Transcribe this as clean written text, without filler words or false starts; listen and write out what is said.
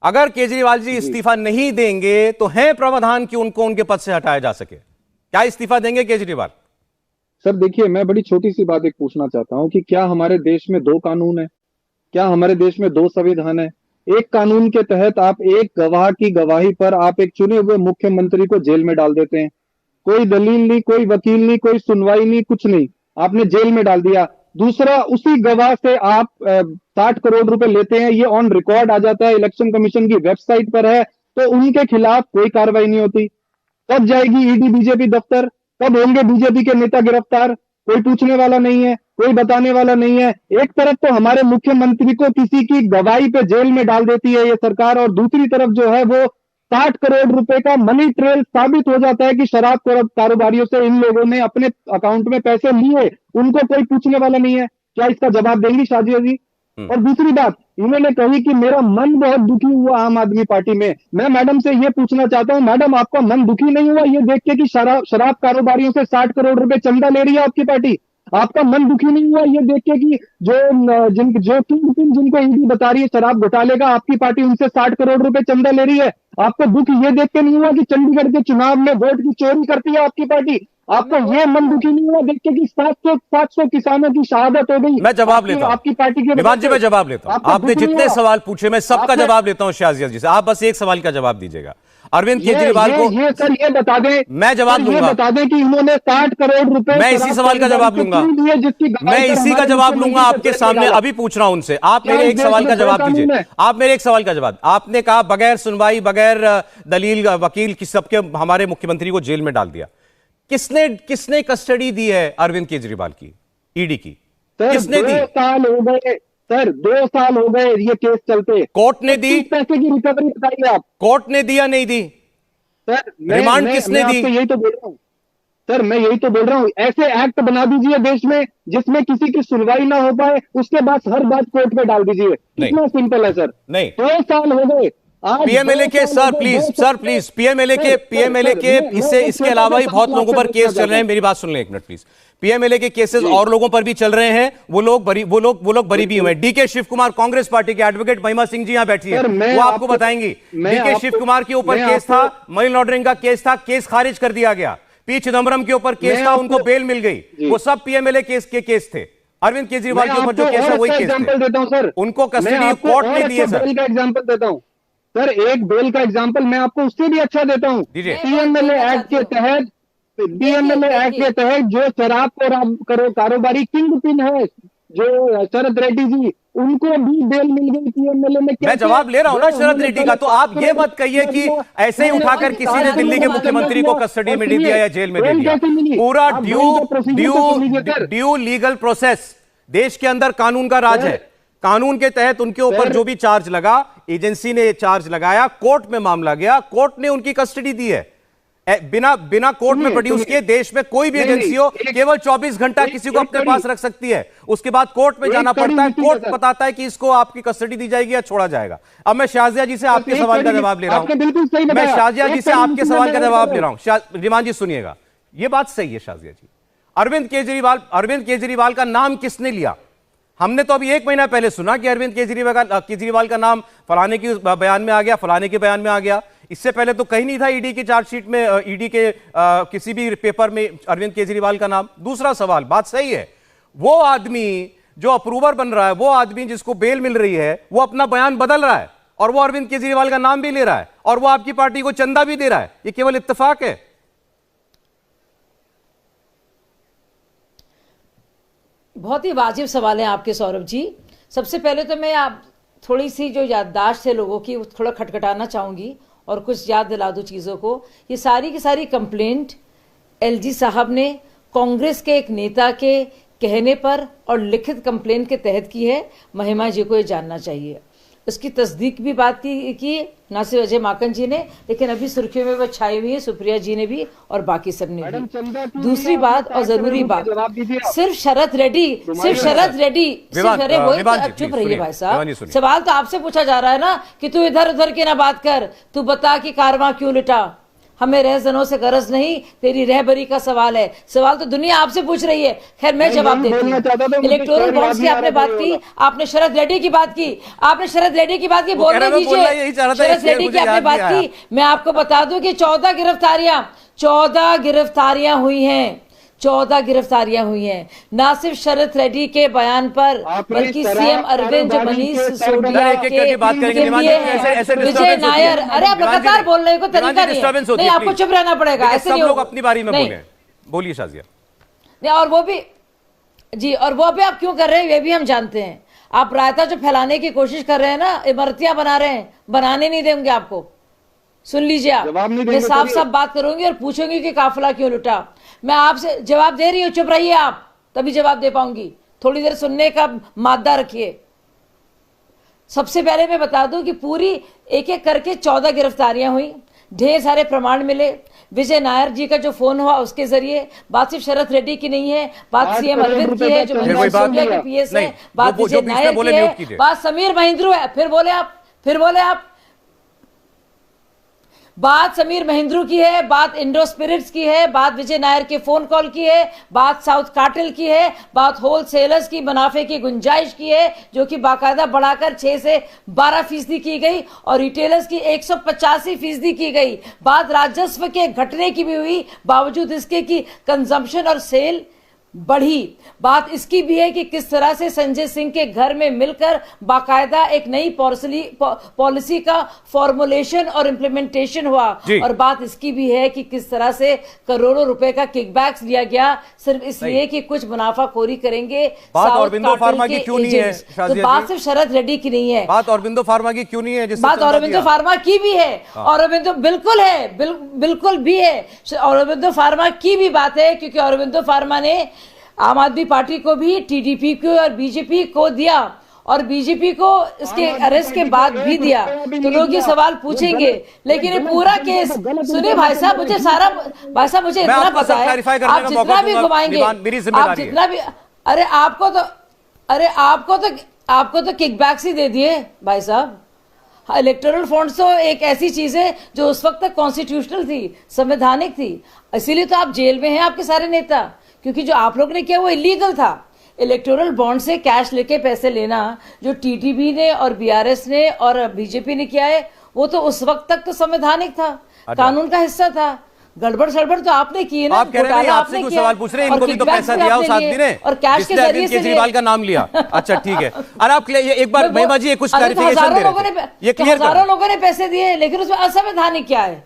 अगर केजरीवाल जी इस्तीफा नहीं देंगे तो है प्रावधान कि उनको उनके पद से हटाया जा सके? क्या इस्तीफा देंगे केजरीवाल? सर देखिए, मैं बड़ी छोटी सी बात एक पूछना चाहता हूँ कि क्या हमारे देश में दो कानून है? क्या हमारे देश में दो संविधान है? एक कानून के तहत आप एक गवाह की गवाही पर आप एक चुने हुए मुख्यमंत्री को जेल में डाल देते हैं। कोई दलील नहीं, कोई वकील नहीं, कोई सुनवाई नहीं, कुछ नहीं, आपने जेल में डाल दिया। दूसरा, उसी गवाह से आप 60 करोड़ रुपए लेते हैं, ये ऑन रिकॉर्ड आ जाता है, इलेक्शन कमीशन की वेबसाइट पर है, तो उनके खिलाफ कोई कार्रवाई नहीं होती। कब जाएगी ईडी बीजेपी दफ्तर? कब होंगे बीजेपी के नेता गिरफ्तार? कोई पूछने वाला नहीं है, कोई बताने वाला नहीं है। एक तरफ तो हमारे मुख्यमंत्री को किसी की गवाही पे जेल में डाल देती है ये सरकार, और दूसरी तरफ जो है वो 60 करोड़ रुपए का मनी ट्रेल साबित हो जाता है कि शराब कारोबारियों से इन लोगों ने अपने अकाउंट में पैसे लिए, उनको कोई पूछने वाला नहीं है। क्या इसका जवाब देंगी शाजिया जी? और दूसरी बात, इन्होंने कही कि मेरा मन बहुत दुखी हुआ आम आदमी पार्टी में। मैं मैडम से ये पूछना चाहता हूं, मैडम आपका मन दुखी नहीं हुआ ये देख के कि शराब कारोबारियों से 60 करोड़ रुपए चंदा ले रही है आपकी पार्टी? आपका मन दुखी नहीं हुआ ये देख के कि जो जिनको ईडी बता रही है शराब घोटाले का, आपकी पार्टी उनसे 60 करोड़ रुपए चंदा ले रही है? आपको दुख ये देख के नहीं हुआ कि चंडीगढ़ के चुनाव में वोट की चोरी करती है आपकी पार्टी? आपको ये मन दुखी नहीं हुआ देख के कि 700 किसानों की शहादत हो गई? मैं जवाब लेता हूं आपकी पार्टी के निवान जी, मैं जवाब लेता हूं। आपने जितने सवाल पूछे मैं सबका जवाब लेता हूं शाजिया जी से, आप बस एक सवाल का जवाब दीजिएगा। अरविंद केजरीवाल को सर ये बता दें, मैं जवाब दूंगा, ये बता दें कि इन्होंने 60 करोड़ रुपए, मैं इसी सवाल का जवाब लूंगा, मैं इसी का जवाब लूंगा आपके सामने। अभी पूछ रहा हूं उनसे, आप मेरे एक सवाल का जवाब दीजिए। आप मेरे एक सवाल का जवाब, आपने कहा बगैर सुनवाई बगैर दलील वकील की सबके हमारे मुख्यमंत्री को जेल में डाल दिया। किसने कस्टडी दी है अरविंद केजरीवाल की, ईडी की? किसने दी? 2 साल हो गए सर, 2 साल हो गए ये केस चलते। कोर्ट ने दी? पैसे की रिकवरी बताइए आप। कोर्ट ने दी या नहीं दी? सर रिमांड किसने दी? यही तो बोल रहा हूँ सर, मैं यही तो बोल रहा हूँ। ऐसे एक्ट बना दीजिए देश में जिसमें किसी की सुनवाई ना हो पाए, उसके बाद हर बात कोर्ट में डाल दीजिए। कितना सिंपल है सर। नहीं, 2 साल हो गए। पीएमएलए के सर प्लीज पीएमएलए के इसके अलावा ही बहुत लोगों पर केस चल रहे हैं। मेरी बात सुन लें एक मिनट प्लीज। पीएमएलए के केसेस और लोगों पर भी चल रहे हैं, वो लोग बरी भी हुए हैं। डीके शिव कुमार, कांग्रेस पार्टी के एडवोकेट महिमा सिंह जी यहां बैठी है, वो आपको बताएंगी। डीके शिव कुमार के ऊपर केस था, मनी लॉन्ड्रिंग का केस था, केस खारिज कर दिया गया। पी चिदम्बरम के ऊपर केस था, उनको बेल मिल गई। वो सब पीएमएलए केस थे। अरविंद केजरीवाल के ऊपर जो केस है वही केस थे, उनको कस्टडी कोर्ट ने दी है। सर का एग्जांपल देता हूं सर, एक बेल का एग्जांपल मैं आपको उससे भी अच्छा देता हूं। पीएमएलए एक्ट के तहत जो शराब कारोबारी किंग पिन है, जो शरद रेड्डी जी, उनको भी बेल मिल गई पीएमएलए में। मैं जवाब ले रहा हूं ना शरद रेड्डी का, तो आप ये मत कहिए कि ऐसे ही उठाकर किसी ने दिल्ली के मुख्यमंत्री को कस्टडी में दे दिया या जेल में दे दिया। पूरा ड्यू लीगल प्रोसेस, देश के अंदर कानून का राज है। कानून के तहत उनके ऊपर जो भी चार्ज लगा, एजेंसी ने चार्ज लगाया, कोर्ट में मामला गया, कोर्ट ने उनकी कस्टडी दी है। बिना कोर्ट में प्रोड्यूस किए देश में कोई भी एजेंसी हो केवल 24 घंटा किसी को अपने पास रख सकती है, उसके बाद कोर्ट में जाना पड़ता है। कोर्ट बताता है कि इसको आपकी कस्टडी दी जाएगी या छोड़ा जाएगा। अब मैं शाजिया जी से आपके सवाल का जवाब ले रहा हूं, मैं शाजिया जी से आपके सवाल का जवाब ले रहा हूं। रिमान जी सुनिएगा, यह बात सही है शाजिया जी। अरविंद केजरीवाल का नाम किसने लिया? हमने तो अभी 1 महीना पहले सुना कि अरविंद केजरीवाल का नाम फलाने की बयान में आ गया, फलाने के बयान में आ गया। इससे पहले तो कहीं नहीं था ईडी की चार्जशीट में, ईडी के किसी भी पेपर में अरविंद केजरीवाल का नाम। दूसरा सवाल, बात सही है, वो आदमी जो अप्रूवर बन रहा है, वो आदमी जिसको बेल मिल रही है, वो अपना बयान बदल रहा है और वो अरविंद केजरीवाल का नाम भी ले रहा है और वो आपकी पार्टी को चंदा भी दे रहा है। ये केवल इत्तेफाक है? बहुत ही वाजिब सवाल है आपके सौरभ जी। सबसे पहले तो मैं आप थोड़ी सी जो याददाश्त है लोगों की थोड़ा खटखटाना चाहूंगी और कुछ याद दिला दूं चीज़ों को। ये सारी की सारी कंप्लेंट एलजी साहब ने कांग्रेस के एक नेता के कहने पर और लिखित कंप्लेंट के तहत की है। महिमा जी को ये जानना चाहिए। उसकी तस्दीक भी बात की ना सिर्फ अजय माकन जी ने, लेकिन अभी सुर्खियों में वो छाई हुई है सुप्रिया जी ने भी और बाकी सब ने भी। दूसरी बात और जरूरी बात, सिर्फ शरद रेड्डी अरे वो चुप रहिए भाई साहब, सवाल तो आपसे पूछा जा रहा है ना कि तू इधर उधर की ना बात कर, तू बता कि कारवां क्यों लिटा। हमें रहजनों से गरज नहीं, तेरी रहबरी का सवाल है। सवाल तो दुनिया आपसे पूछ रही है। खैर मैं जवाब देती हूँ। इलेक्टोरल बॉन्ड्स की आपने बात की, आपने शरद रेड्डी की बात की, आपने शरद रेड्डी की बात की, बोलने दीजिए। शरद रेड्डी की आपने बात की। मैं आपको बता दूं कि 14 गिरफ्तारियां हुई हैं, 14 गिरफ्तारियां हुई हैं, ना सिर्फ शरद रेड्डी के बयान पर, बल्कि सीएम अरविंद, मनीष सिसोदिया के, विजय नायर। अरे आप लगातार बोल रहे हो, तरीका नहीं, आपको चुप रहना पड़ेगा। ऐसे नहीं, लोग अपनी बारी में बोले। बोलिए शाजिया। नहीं, और वो भी जी, और वो भी आप क्यों कर रहे हैं ये भी हम जानते हैं। आप रायता जो फैलाने की कोशिश कर रहे हैं ना, इमरतियां बना रहे हैं, बनाने नहीं देंगे आपको। सुन लीजिए, आप मैं साफ साफ बात करूंगी और पूछूंगी कि काफिला क्यों लुटा। मैं आपसे जवाब दे रही हूं, चुप रहिए आप, तभी जवाब दे पाऊंगी। थोड़ी देर सुनने का मादा रखिए। सबसे पहले मैं बता दूं कि पूरी एक एक करके 14 गिरफ्तारियां हुई, ढेर सारे प्रमाण मिले। विजय नायर जी का जो फोन हुआ उसके जरिए, बात सिर्फ शरद रेड्डी की नहीं है, बात सीएम अरविंद की है जो मनीष सिसोदिया के पीएस है, बात विजय नायर की है, बात समीर महिंद्रू है। फिर बोले आप बात समीर महिंद्रू की है, बात इंडो स्पिरिट्स की है, बात विजय नायर के फोन कॉल की है, बात साउथ कार्टेल की है, बात होलसेलर्स की मुनाफे की गुंजाइश की है जो कि बाकायदा बढ़ाकर 6 से 12% की गई और रिटेलर्स की 185% की गई। बात राजस्व के घटने की भी हुई, बावजूद इसके कि कंजम्पशन और सेल बढ़ी। बात इसकी भी है कि किस तरह से संजय सिंह के घर में मिलकर बाकायदा एक नई पॉलिसी का फॉर्मुलेशन और इम्प्लीमेंटेशन हुआ। और बात इसकी भी है कि किस तरह से करोड़ों रुपए का किकबैक्स लिया गया सिर्फ इसलिए कि कुछ मुनाफाखोरी करेंगे। बात ऑरोबिंदो फार्मा की क्यों नहीं है? तो बात सिर्फ शरद रेड्डी की नहीं है, बात ऑरोबिंदो फार्मा की क्यों नहीं है? बात ऑरोबिंदो फार्मा की भी है, ऑरोबिंदो बिल्कुल है, बिल्कुल भी है। ऑरोबिंदो फार्मा की भी बात है क्योंकि ऑरोबिंदो फार्मा ने आम आदमी पार्टी को भी, टीडीपी को और बीजेपी को दिया और बीजेपी को इसके अरेस्ट के बाद भी दिया। तो लोग ये सवाल पूछेंगे, लेकिन ये पूरा केस सुनिए भाई साहब, मुझे इतना पता है, आप जितना भी घुमाएंगे, आप जितना भी, अरे आपको तो किकबैक्स ही दे दिए भाई साहब। इलेक्टोरल फंड्स तो एक ऐसी चीज है जो उस वक्त तक कॉन्स्टिट्यूशनल थी, संवैधानिक थी, इसीलिए तो आप जेल में हैं आपके सारे नेता, क्योंकि जो आप लोग ने किया वो इलीगल था। इलेक्टोरल बॉन्ड से कैश लेके पैसे लेना जो टीटीबी ने और बीआरएस ने और बीजेपी ने किया है, वो तो उस वक्त तक तो संवैधानिक था, कानून का हिस्सा था। गड़बड़ सड़बड़ तो आपने की है ना। आप कह रहे हैं आपसे कुछ सवाल पूछ रहे हैं, इनको भी तो पैसा दिया उस आदमी ने और कैश के जरिए से केजरीवाल का नाम लिया। अच्छा ठीक है, और आप एक बार महिमा जी कुछ क्लैरिफिकेशन दे रहे थे, ये क्लियर हजारों लोगों ने पैसे दिए, लेकिन उसमें असंवैधानिक क्या है?